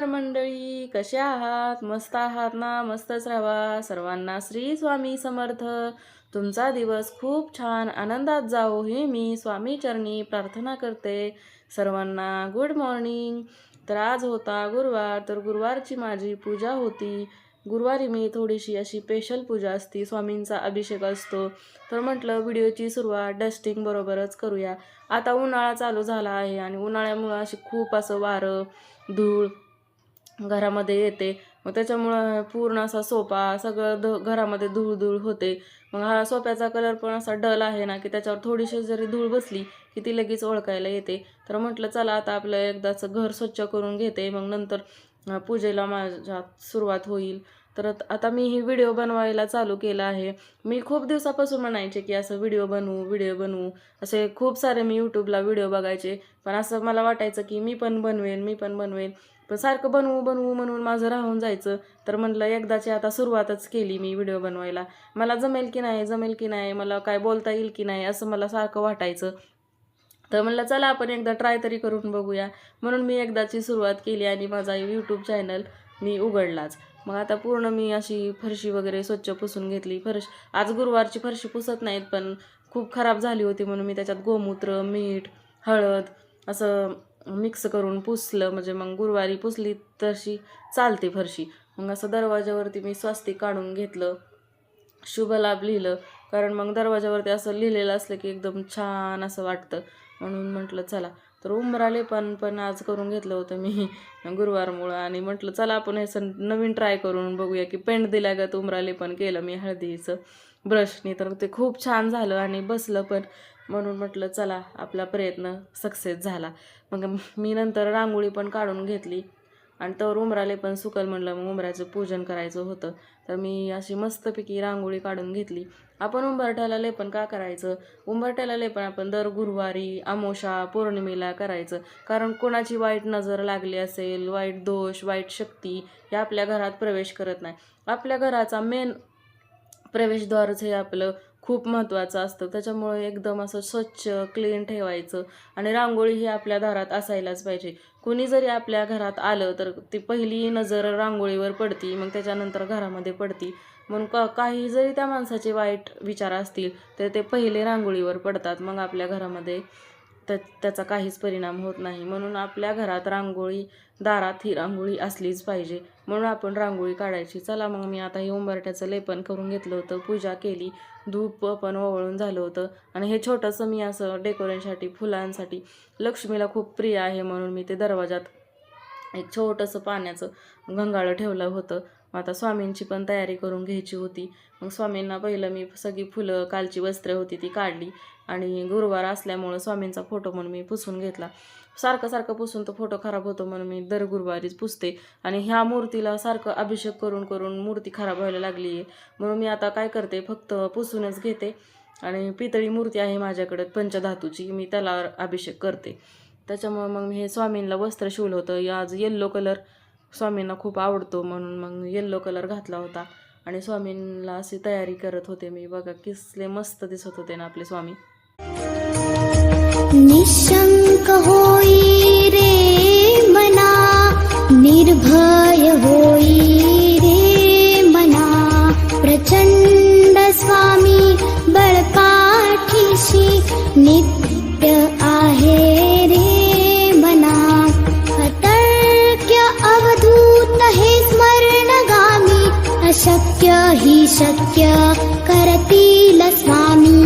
नमस्कार मंडळी, कशा आहात? मस्त आहात ना? मस्तच राहा. सर्वांना श्री स्वामी समर्थ. तुमचा दिवस खूप छान आनंदात जाओ हे मी स्वामी चरणी प्रार्थना करते. सर्वांना गुड मॉर्निंग. तर आज होता गुरुवार, तर गुरुवारची माझी पूजा होती. गुरुवारी मी थोडीशी अशी स्पेशल पूजा असती, स्वामींचा अभिषेक असतो. तर म्हटलं व्हिडिओची सुरुवात डस्टिंग बरोबरच करूया. आता उन्हाळा चालू झाला आहे आणि उन्हाळ्यामुळं अशी खूप असं वारं धूळ घरामध्ये येते. मग त्याच्यामुळं पूर्ण असा सोफा सगळं घरामध्ये धूळ धूळ होते. मग हा सोफ्याचा कलर पण असा डल आहे ना, की त्याच्यावर थोडीशी जरी धूळ बसली की ती लगेच ओळखायला येते. तर म्हटलं चला आता आपलं एकदाचं घर स्वच्छ करून घेते, मग नंतर पूजेला माझ्या सुरुवात होईल. तर आता मी ही व्हिडिओ बनवायला चालू केला आहे. मी खूप दिवसापासून म्हणायचे की असं व्हिडिओ बनवू असे खूप सारे मी यूट्यूबला व्हिडिओ बघायचे. पण असं मला वाटायचं की मी पण बनवेन. पण सारखं बनवू म्हणून माझं राहून जायचं. तर म्हटलं एकदाची आता सुरुवातच केली मी व्हिडिओ बनवायला. मला जमेल की नाही, मला काय बोलता येईल की नाही, असं मला सारखं वाटायचं. तर म्हणलं चला आपण एकदा ट्राय तरी करून बघूया. म्हणून मी एकदाची सुरुवात केली आणि माझा यूट्यूब चॅनल मी उघडलाच. मग आता पूर्ण मी अशी फरशी वगैरे स्वच्छ पुसून घेतली. आज गुरुवारची फरशी पुसत नाहीत, पण खूप खराब झाली होती म्हणून मी त्याच्यात गोमूत्र, मीठ, हळद असं मिक्स करून पुसलं. म्हणजे मग गुरुवारी पुसली तशी चालते फरशी. मग असं दरवाजावरती मी स्वस्तिक काढून घेतलं, शुभ लाभ लिहिलं. कारण मग दरवाजावरती असं लिहिलेलं असलं की एकदम छान असं वाटतं. म्हणून म्हटलं चला. तर उंबराले पण आज करून घेतलं होतं मी गुरुवारमुळं. आणि म्हटलं चला आपण हे नवीन ट्राय करून बघूया की पेंट दिल्यागत उंबराले पण केलं मी हळदीचं ब्रशनी. तर ते खूप छान झालं आणि बसलं पण. म्हणून म्हटलं चला आपला प्रयत्न सक्सेस झाला. मग मी नंतर रांगोळी पण काढून घेतली आणि तर उंबराले पण सुकल म्हणलं, मग उंबराचं पूजन करायचं होतं. तर मी अशी मस्तपैकी रांगोळी काढून घेतली. आपण उंबरठ्याला लेपन का करायचं? उंबरठ्याला लेपन आपण दर गुरुवारी, अमावस्या, पौर्णिमेला करायचं. कारण कोणाची वाईट नजर लागली असेल, वाईट दोष, वाईट शक्ती हे आपल्या घरात प्रवेश करत नाही. आपल्या घराचा मेन प्रवेशद्वारच हे आपलं खूप महत्त्वाचं असतं. त्याच्यामुळे एकदम असं स्वच्छ क्लीन ठेवायचं. आणि रांगोळी ही आपल्या दारात असायलाच पाहिजे. कुणी जरी आपल्या घरात आलं तर ती पहिली नजर रांगोळीवर पडती, मग त्याच्यानंतर घरामध्ये पडती. म्हणून काही जरी त्या माणसाचे वाईट विचार असतील तर ते पहिले रांगोळीवर पडतात, मग आपल्या घरामध्ये त्याचा काहीच परिणाम होत नाही. म्हणून आपल्या घरात रांगोळी, दारात ही रांगोळी असलीच पाहिजे. म्हणून आपण रांगोळी काढायची. चला मग मी आता हे उंबरठ्याचं लेपन करून घेतलं होतं, पूजा केली, धूप पण ओवाळून झालं होतं. आणि हे छोटंसं मी असं डेकोरेशनसाठी, फुलांसाठी, लक्ष्मीला खूप प्रिय आहे म्हणून मी ते दरवाजात एक छोटंसं पाण्याचं गंगाळं ठेवलं होतं. मग आता स्वामींची पण तयारी करून घ्यायची होती. मग स्वामींना पहिलं मी सगळी फुलं, कालची वस्त्रे होती ती काढली. आणि गुरुवार असल्यामुळं स्वामींचा फोटो म्हणून मी पुसून घेतला. सारखं पुसून तो फोटो खराब होतो म्हणून मी दर गुरुवारीच पुसते. आणि ह्या मूर्तीला सारखं अभिषेक करून मूर्ती खराब व्हायला लागली आहे. म्हणून मी आता काय करते, फक्त पुसूनच घेते. आणि पितळी मूर्ती आहे माझ्याकडे पंचधातूची, मी त्याला अभिषेक करते. त्याच्यामुळं मग मी हे स्वामींना वस्त्र शिवलं होतं. आज येल्लो कलर स्वामींना खूप आवडतो म्हणून मग येल्लो कलर घातला होता. आणि स्वामींना अशी तयारी करत होते मी. बघा किसले मस्त दिसत होते ना आपले स्वामी. निशंक होई रे मना, निर्भय होई रे मना, प्रचंड स्वामी बळपाठीशी नित्य आहे रे मना, अतर्क्य अवधूत हे स्मरणगामी, अशक्य ही शक्य करतील स्वामी.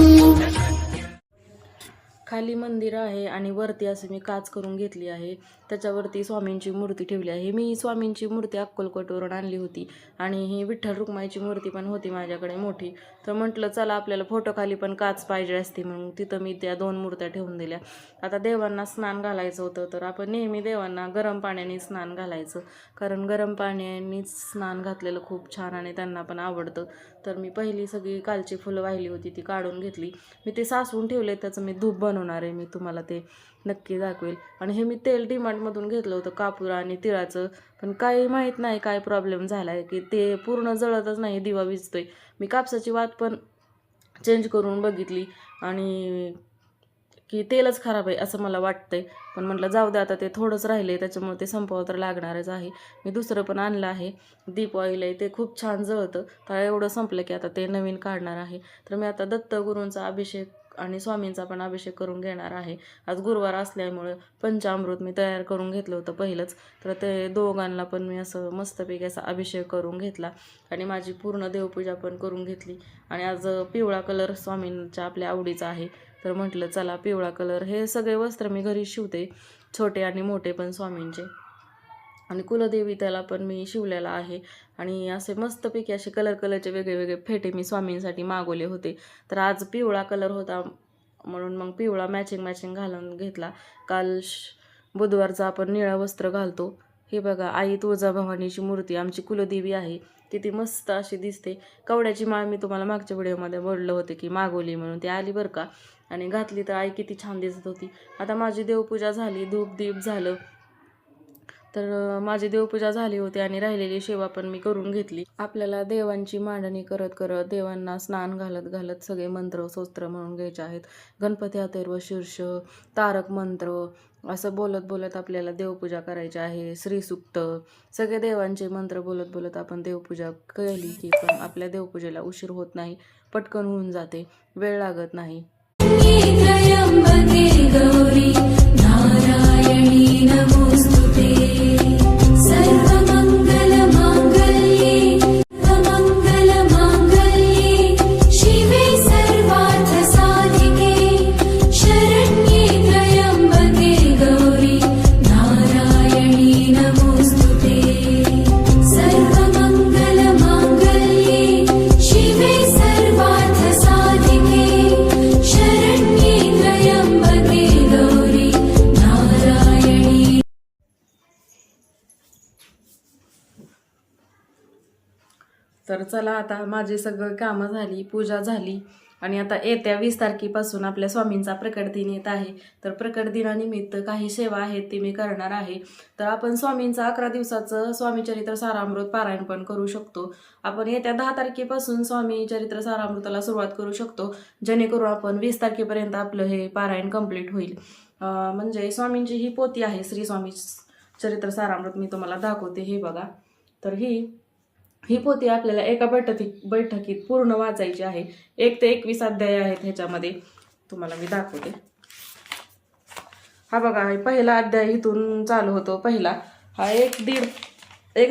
खाली मंदिर आहे आणि वरती असं मी काच करून घेतली आहे. त्याच्यावरती स्वामींची मूर्ती ठेवली आहे. मी स्वामींची मूर्ती अक्कलकोटवरून आणली होती आणि ही विठ्ठल रुक्माईची मूर्ती पण होती माझ्याकडे मोठी. तर म्हटलं चला आपल्याला फोटो खाली पण काच पाहिजे असते, म्हणून तिथं मी त्या 2 मूर्त्या ठेवून दिल्या. आता देवांना स्नान घालायचं होतं, तर आपण नेहमी देवांना गरम पाण्याने स्नान घालायचं. कारण गरम पाण्यानेच स्नान घातलेलं खूप छान आणि त्यांना पण आवडतं. तर मी पहिली सगळी कालची फुलं वाहिली होती ती काढून घेतली. मी ते साचवून ठेवले, त्याचं मी धूप बनवणार आहे, मी तुम्हाला ते नक्की दाखवेल. आणि हे मी तेल डीमार्टमधून घेतलं होतं, कापूर आणि तिळाचं. पण काही माहीत नाही काय प्रॉब्लेम झाला आहे की ते पूर्ण जळतच नाही, दिवा विजतोय. मी कापसाची वात पण चेंज करून बघितली आणि की तेलच खराब आहे असं मला वाटतंय. पण म्हटलं जाऊ दे, आता ते थोडंच राहिले त्याच्यामुळे ते संपवावं तर लागणारच आहे. मी दुसरं पण आणलं आहे, दीप ऑइल आहे, ते खूप छान जळतं. तर एवढं संपलं की आता ते नवीन काढणार आहे. तर मी आता दत्तगुरूंचा अभिषेक आणि स्वामींचा पण अभिषेक करून घेणार आहे. आज गुरुवार असल्यामुळं पंचामृत मी तयार करून घेतलं होतं पहिलंच. तर ते दोघांना पण मी असं मस्तपैकी असा अभिषेक करून घेतला आणि माझी पूर्ण देवपूजा पण करून घेतली. आणि आज पिवळा कलर स्वामींच्या आपल्या आवडीचा आहे. तर म्हटलं चला पिवळा कलर, हे सगळे वस्त्र मी घरी शिवते, छोटे आणि मोठे पण स्वामींचे. आणि कुलदेवी त्याला पण मी शिवलेला आहे. आणि असे मस्तपैकी असे कलरचे वेगळे फेटे मी स्वामींसाठी मागवले होते. तर आज पिवळा कलर होता म्हणून मग पिवळा मॅचिंग घालून घेतला. काल बुधवारचा आपण निळं वस्त्र घालतो. हे बघा, आई तुळजाभवानीची मूर्ती आमची कुलदेवी आहे, किती मस्त अशी दिसते. कवड्याची माळ मी तुम्हाला मागच्या व्हिडिओमध्ये बोललं होते की मागवली म्हणून, ती आली बरं का. आणि घातली तर आई किती छान दिसत होती. आता माझी देवपूजा झाली, धूप दीप झालं. तर माझी देवपूजा झाली होती आणि राहिलेली सेवा पण मी करून घेतली. आपल्याला देवांची मांडणी करत करत, देवांना स्नान घालत सगळे मंत्र स्तोत्र म्हणून घ्यायचे आहेत. गणपती अथर्व शीर्ष, तारक मंत्र असं बोलत आपल्याला देवपूजा करायची आहे. श्रीसूक्त, सगळे देवांचे मंत्र बोलत आपण देवपूजा केली की पण आपल्या देवपूजेला उशीर होत नाही, पटकन होऊन जाते, वेळ लागत नाही. गौरी नारायणी नमोस्तुते सर्वमंगलमांगल्ये शिवे सर्वार्थसाधिके शरण्ये त्र्यंबके गौरी नारायणी नमोस्तुते सर्वमंगलमांगल्ये शिवे सर्वार्थसाधिके शरण्ये त्र्यंबके गौरी नारायणी. तर चला, आता माझी सगळं कामं झाली, पूजा झाली आणि आता येत्या 20 तारखेपासून आपल्या स्वामींचा प्रकट दिन येत आहे. तर प्रकट दिनानिमित्त काही सेवा आहेत ती मी करणार आहे. तर आपण स्वामींचं 11 दिवसाचं स्वामी चरित्र सारामृत पारायण पण करू शकतो. आपण येत्या 10 तारखेपासून स्वामी चरित्र सारामृताला सुरुवात करू शकतो, जेणेकरून आपण 20 तारखेपर्यंत आपलं हे पारायण कंप्लीट होईल. म्हणजे स्वामींची ही पोथी आहे, श्री स्वामी चरित्र सारामृत, मी तुम्हाला दाखवते. हे बघा, तर ही पोथी आपल्याला एका बैठकीत पूर्ण वाचायची आहे. 1 ते 21 अध्याय आहेत ह्याच्यामध्ये, तुम्हाला मी दाखवते. हा बघा, हे पहिला अध्याय इथून चालू होतो. पहिला हा एक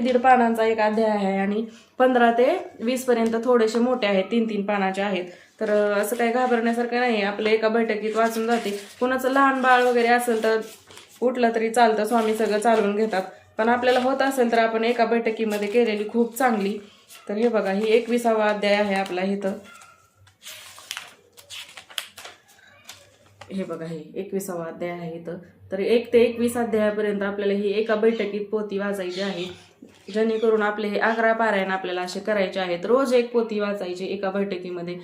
दीड पानांचा एक अध्याय आहे आणि 15 ते 20 पर्यंत थोडेसे मोठे आहेत, 3 पानाचे आहेत. तर असं काही घाबरण्यासारखं नाही, आपल्या एका बैठकीत वाचून जाते. कुणाचं लहान बाळ वगैरे असेल तर उठलं तरी चालतं, स्वामी सगळं चालवून घेतात. पण आपल्याला होत असेल तर आपण एका बैठकीमध्ये केलेली खूप चांगली. तर हे बघा, ही 21वा अध्याय आहे आपला इथं. हे बघा, हे 21वा अध्याय आहे इथं. तर 1 ते 21 अध्यायापर्यंत आपल्याला ही एका बैठकीत पोथी वाचायची आहे, जेणेकरून आपले हे 11 पारायण आपल्याला असे करायचे आहेत. रोज एक पोथी वाचायची एका बैठकीमध्ये,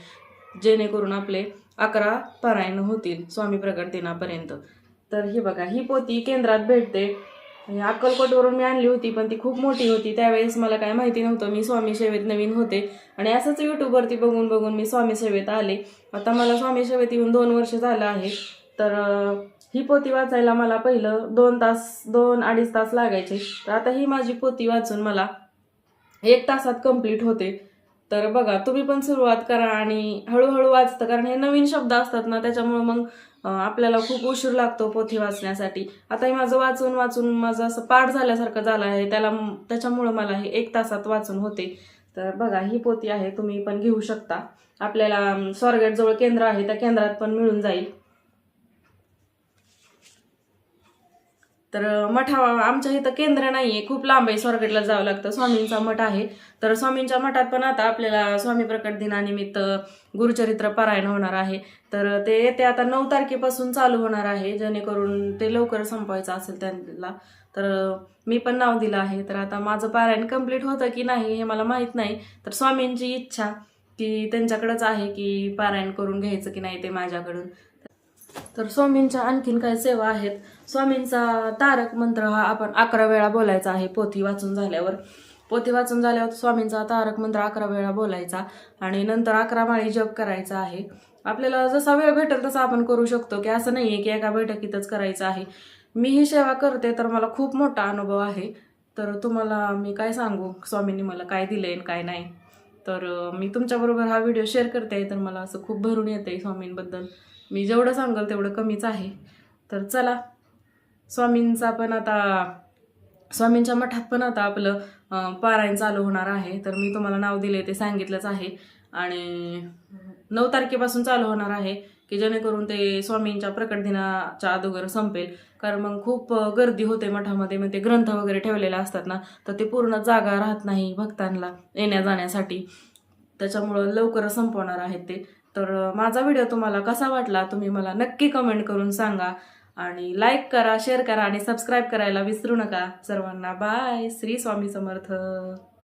जेणेकरून आपले 11 पारायण होतील स्वामी प्रकट दिनापर्यंत. तर ही बघा, ही पोथी केंद्रात भेटते. अक्कलकोटवरून मी आणली होती, पण ती खूप मोठी होती. त्यावेळेस मला काय माहिती नव्हतं, मी स्वामी सेवेत नवीन होते आणि असंच यूट्यूबवरती बघून मी स्वामी सेवेत आले. आता मला स्वामी सेवेत येऊन 2 वर्ष झालं आहे. तर ही पोथी वाचायला मला पहिलं 2-2.5 तास लागायचे. तर आता ही माझी पोथी वाचून मला 1 तासात कंप्लीट होते. तर बघा, तुम्ही पण सुरुवात करा आणि हळूहळू वाचतं, कारण हे नवीन शब्द असतात ना, त्याच्यामुळे मग आपल्याला खूप उशीर लागतो पोथी वाचण्यासाठी. आता हे माझं वाचून माझं असं पाठ झाल्यासारखं झालं आहे, त्याच्यामुळं मला हे 1 तासात वाचून होते. तर बघा, ही पोथी आहे, तुम्ही पण घेऊ शकता. आपल्याला स्वारगेट जवळ केंद्र आहे, त्या केंद्रात पण मिळून जाईल. तर आमच्या इथं केंद्र नाहीये, खूप लांब आहे, स्वारगेटला जावं लागतं. स्वामींचा मठ आहे. तर स्वामींच्या मठात पण आता आपल्याला स्वामी प्रकट दिनानिमित्त गुरुचरित्र पारायण होणार आहे. तर ते येते आता 9 तारखेपासून चालू होणार आहे, जेणेकरून ते लवकर संपवायचं असेल त्यांना. तर मी पण नाव दिलं आहे. तर आता माझं पारायण कंप्लीट होतं की नाही हे मला माहीत नाही. तर स्वामींची इच्छा की त्यांच्याकडेच आहे की पारायण करून घ्यायचं की नाही ते माझ्याकडून. तर स्वामींच्या आणखीन काही सेवा आहेत. स्वामींचा तारक मंत्र हा आपण 11 वेळा बोलायचा आहे पोथी वाचून झाल्यावर. स्वामींचा तारक मंत्र 11 वेळा बोलायचा आणि नंतर 11 माळी जप करायचा आहे. आपल्याला जसा वेळ भेटेल तसा आपण करू शकतो, की असं नाही आहे की एका बैठकीतच करायचं आहे. मी ही सेवा करते तर मला खूप मोठा अनुभव आहे. तर तुम्हाला मी काय सांगू, स्वामींनी मला काय दिलंय आणि काय नाही. तर मी तुमच्याबरोबर हा व्हिडिओ शेअर करते, तर मला असं खूप भरून येते स्वामींबद्दल. मी जेवढं सांगेल तेवढं कमीच आहे. तर चला, स्वामींचा पण आता स्वामींच्या मठात पण आता आपलं पारायण चालू होणार आहे. तर मी तुम्हाला नाव दिले ते सांगितलंच आहे. आणि 9 तारखेपासून चालू होणार आहे, की जेणेकरून ते स्वामींच्या प्रकट दिनाच्या अगोदर संपेल. कारण मग खूप गर्दी होते मठामध्ये. मग ते ग्रंथ वगैरे ठेवलेले असतात ना, तर ते पूर्ण जागा राहत नाही भक्तांना येण्या जाण्यासाठी. त्याच्यामुळं लवकरच संपवणार आहेत ते. तर माझा व्हिडिओ तुम्हाला कसा वाटला तुम्ही मला नक्की कमेंट करून सांगा. आणि लाईक करा, शेअर करा आणि सबस्क्राईब करायला विसरू नका. सर्वांना बाय. श्री स्वामी समर्थ.